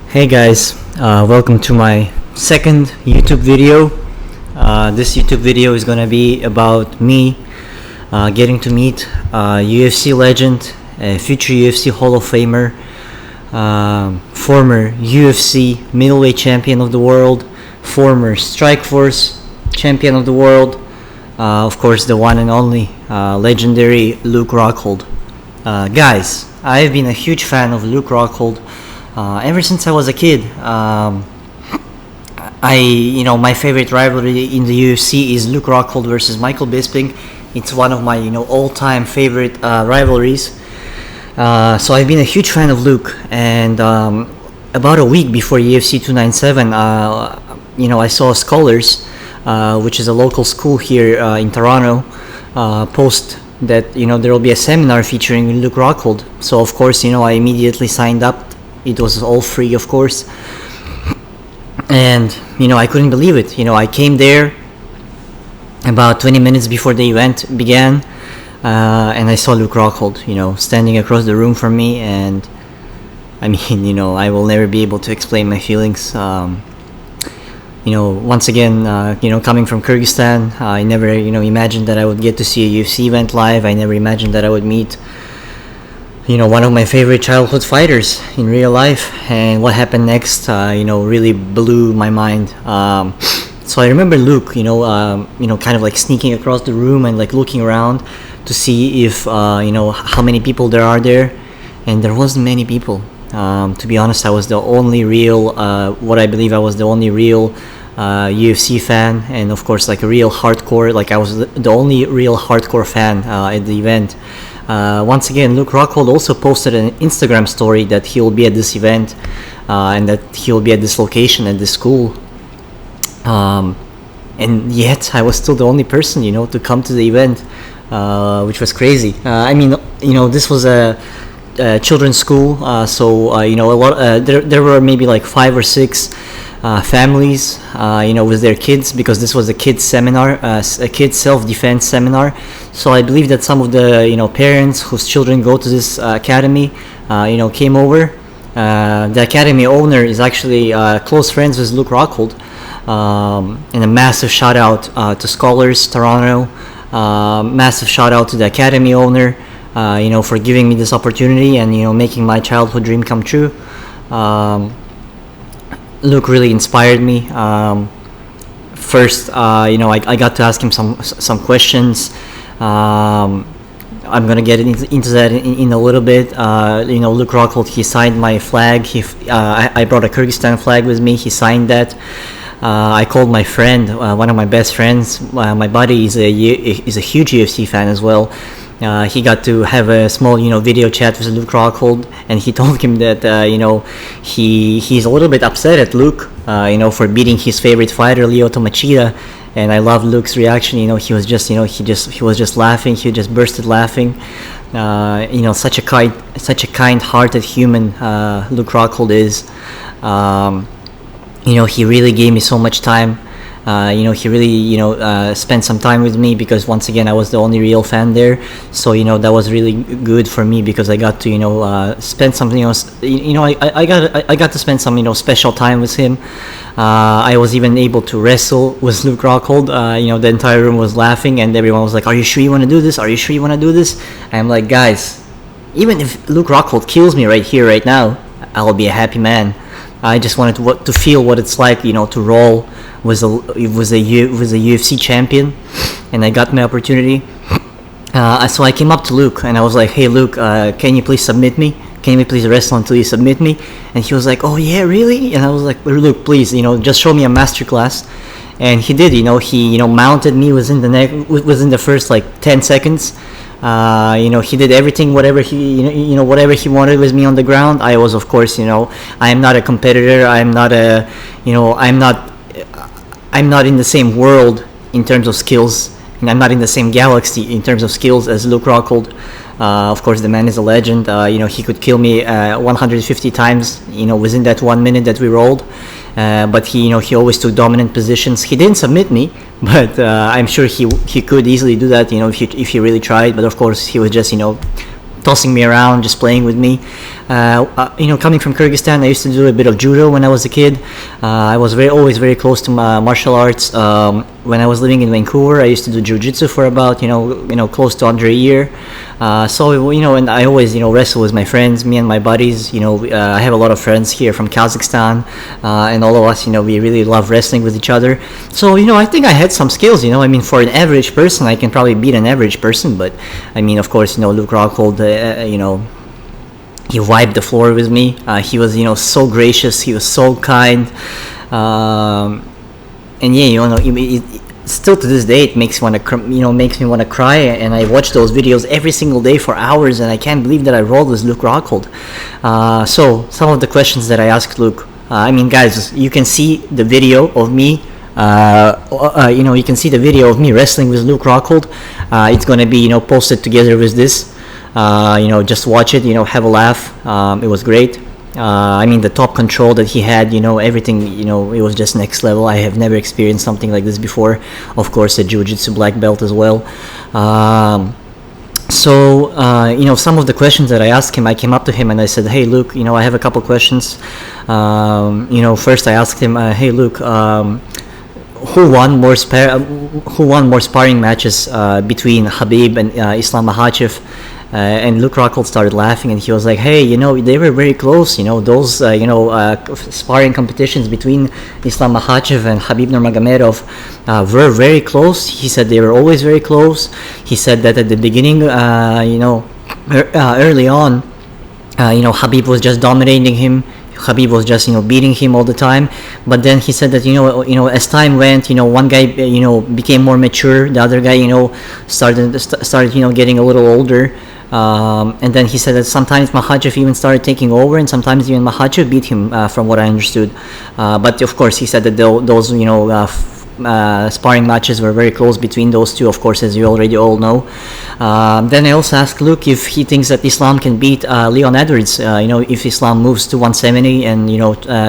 Hey guys, welcome to my second YouTube video. This YouTube video is gonna be about me getting to meet a UFC legend, a future UFC Hall of Famer, former UFC middleweight champion of the world, former Strikeforce champion of the world, of course the one and only legendary Luke Rockhold. Guys, I've been a huge fan of Luke Rockhold ever since I was a kid. My favorite rivalry in the UFC is Luke Rockhold versus Michael Bisping. It's one of my, all-time favorite rivalries. So I've been a huge fan of Luke, and about a week before UFC 297, I saw Scholars, which is a local school here in Toronto, post that there will be a seminar featuring Luke Rockhold. So of course, I immediately signed up. It was all free, of course, and I couldn't believe it. I came there about 20 minutes before the event began, and I saw Luke Rockhold, standing across the room from me, and I mean, I will never be able to explain my feelings. Once again, coming from Kyrgyzstan, I never, imagined that I would get to see a UFC event live. I never imagined that I would meet, one of my favorite childhood fighters in real life. And what happened next, really blew my mind. So I remember Luke, kind of like sneaking across the room and like looking around to see if, how many people there are there. And there wasn't many people. To be honest, I was the only real, what I believe I was the only real UFC fan, and of course like a real hardcore, like I was the only real hardcore fan at the event. Once again, Luke Rockhold also posted an Instagram story that he will be at this event, and that he will be at this location, at this school. And yet I was still the only person, to come to the event, which was crazy. This was a children's school, so a lot. There were maybe like 5 or 6 families, with their kids, because this was a kids seminar, a kids self-defense seminar. So I believe that some of the parents whose children go to this academy, came over. The academy owner is actually close friends with Luke Rockhold, and a massive shout out to Scholars Toronto. Massive shout out to the academy owner. For giving me this opportunity and making my childhood dream come true. Luke really inspired me. First, I got to ask him some questions. I'm gonna get into that in a little bit. Luke Rockhold, he signed my flag. I brought a Kyrgyzstan flag with me. He signed that. I called my friend, one of my best friends. My buddy is a huge UFC fan as well. He got to have a small, video chat with Luke Rockhold, and he told him that, he's a little bit upset at Luke, for beating his favorite fighter, Lyoto Machida. And I loved Luke's reaction. He was just, he was just laughing. He just bursted laughing. Such a kind-hearted human, Luke Rockhold is. He really gave me so much time. He really, spent some time with me, because once again, I was the only real fan there. So, that was really good for me, because I got to, spend something else. I got to spend some, special time with him. I was even able to wrestle with Luke Rockhold. The entire room was laughing, and everyone was like, "Are you sure you want to do this? Are you sure you want to do this?" I'm like, guys, even if Luke Rockhold kills me right here, right now, I'll be a happy man. I just wanted to feel what it's like, to roll with a UFC champion, and I got my opportunity. So I came up to Luke and I was like, "Hey Luke, can you please submit me? Can you please wrestle until you submit me?" And he was like, "Oh yeah, really?" And I was like, "Luke, please, just show me a masterclass." And he did. He mounted me within the first like 10 seconds. He did everything, whatever he wanted with me on the ground. I was, of course, I am not a competitor. I'm not in the same world in terms of skills, and I'm not in the same galaxy in terms of skills as Luke Rockhold. Of course, the man is a legend. He could kill me 150 times, within that 1 minute that we rolled. But he always took dominant positions. He didn't submit me, but I'm sure he could easily do that, if he really tried. But of course, he was just, tossing me around, just playing with me. Coming from Kyrgyzstan, I used to do a bit of judo when I was a kid. I was always very close to martial arts. When I was living in Vancouver, I used to do jiu-jitsu for about close to under a year. And I always wrestle with my friends, me and my buddies. I have a lot of friends here from Kazakhstan, and all of us, we really love wrestling with each other. So I think I had some skills. For an average person, I can probably beat an average person. But of course, Luke Rockhold, he wiped the floor with me. He was so gracious. He was so kind. And yeah, still to this day, it makes me want to cry. And I watch those videos every single day for hours, and I can't believe that I rolled with Luke Rockhold. So some of the questions that I asked Luke. Guys, you can see the video of me. You can see the video of me wrestling with Luke Rockhold. It's gonna be posted together with this. Just watch it. Have a laugh. It was great. The top control that he had, everything, it was just next level. I have never experienced something like this before. Of course, a jiu-jitsu black belt as well. Some of the questions that I asked him, I came up to him and I said, "Hey, Luke, I have a couple questions." First I asked him, "Hey, Luke, who won more sparring matches between Khabib and Islam Makhachev?" And Luke Rockhold started laughing, and he was like, "Hey, they were very close. Those sparring competitions between Islam Makhachev and Khabib Nurmagomedov were very close." He said they were always very close. He said that at the beginning, early on, Khabib was just dominating him. Khabib was just beating him all the time. But then he said that as time went, one guy became more mature. The other guy started getting a little older. And then he said that sometimes Makhachev even started taking over, and sometimes even Makhachev beat him, from what I understood. But of course, he said that those sparring matches were very close between those two, of course, as you already all know. Then I also asked Luke if he thinks that Islam can beat Leon Edwards, if Islam moves to 170 and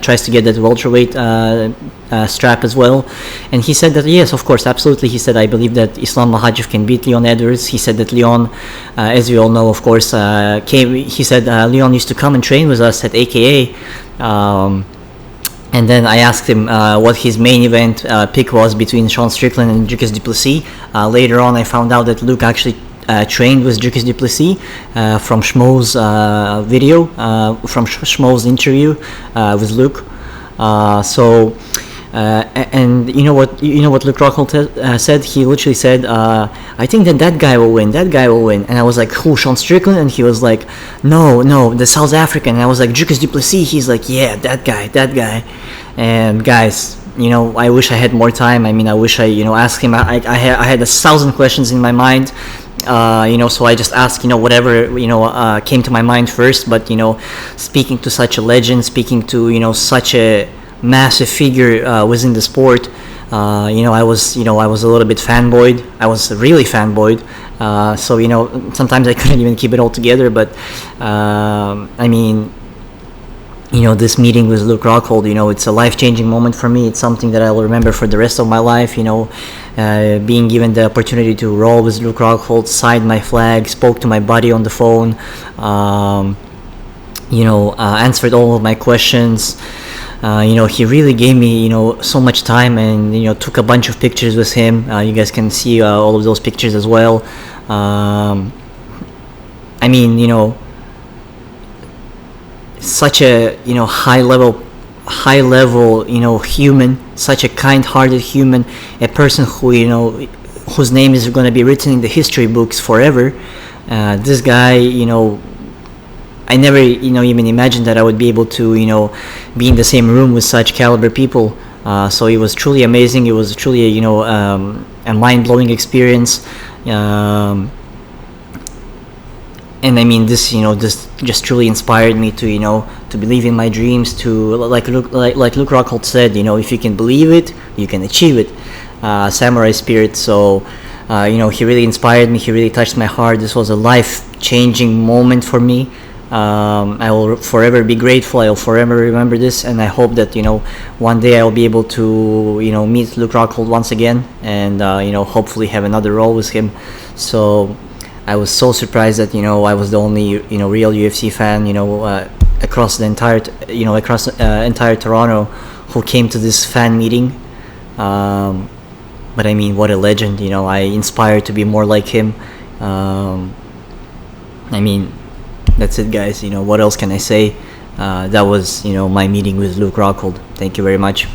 tries to get that welterweight strap as well. And he said that yes, of course, absolutely. He said, "I believe that Islam Makhachev can beat Leon Edwards." He said that Leon, as we all know, of course, he said Leon used to come and train with us at AKA. And then I asked him what his main event pick was between Sean Strickland and Dricus du Plessis. Later on, I found out that Luke actually trained with Dricus du Plessis from Schmo's video, from Schmo's interview with Luke. And you know what Luke Rockhold said? He literally said, "I think that guy will win. That guy will win." And I was like, "Who, Sean Strickland?" And he was like, "No, the South African." And I was like, "Dricus du Plessis." He's like, "Yeah, that guy." And guys, I wish I had more time. I wish I asked him. I had 1,000 questions in my mind. So I just asked, whatever, came to my mind first. But, speaking to such a legend, speaking to, such a massive figure within the sport, I was a little bit fanboyed. I was really fanboyed. So sometimes I couldn't even keep it all together. But this meeting with Luke Rockhold, it's a life-changing moment for me. It's something that I'll remember for the rest of my life. Being given the opportunity to roll with Luke Rockhold, signed my flag, spoke to my buddy on the phone, answered all of my questions. He really gave me, so much time, and took a bunch of pictures with him. You guys can see all of those pictures as well. Such a high level human, such a kind-hearted human, a person who whose name is going to be written in the history books forever. This guy, I never even imagined that I would be able to be in the same room with such caliber people. So it was truly amazing. It was truly a mind-blowing experience. And this this just truly inspired me to to believe in my dreams, to like Luke Rockhold said, if you can believe it, you can achieve it. Samurai spirit. So he really inspired me. He really touched my heart. This was a life-changing moment for me. I will forever be grateful. I will forever remember this, and I hope that one day I will be able to meet Luke Rockhold once again, and hopefully have another role with him. So I was so surprised that I was the only real UFC fan across the entire Toronto who came to this fan meeting. But I mean, what a legend! I inspired to be more like him. I mean, that's it, guys. What else can I say? That was my meeting with Luke Rockhold. Thank you very much.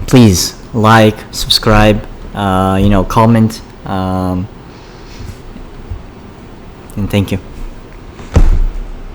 Please like, subscribe, comment, and thank you.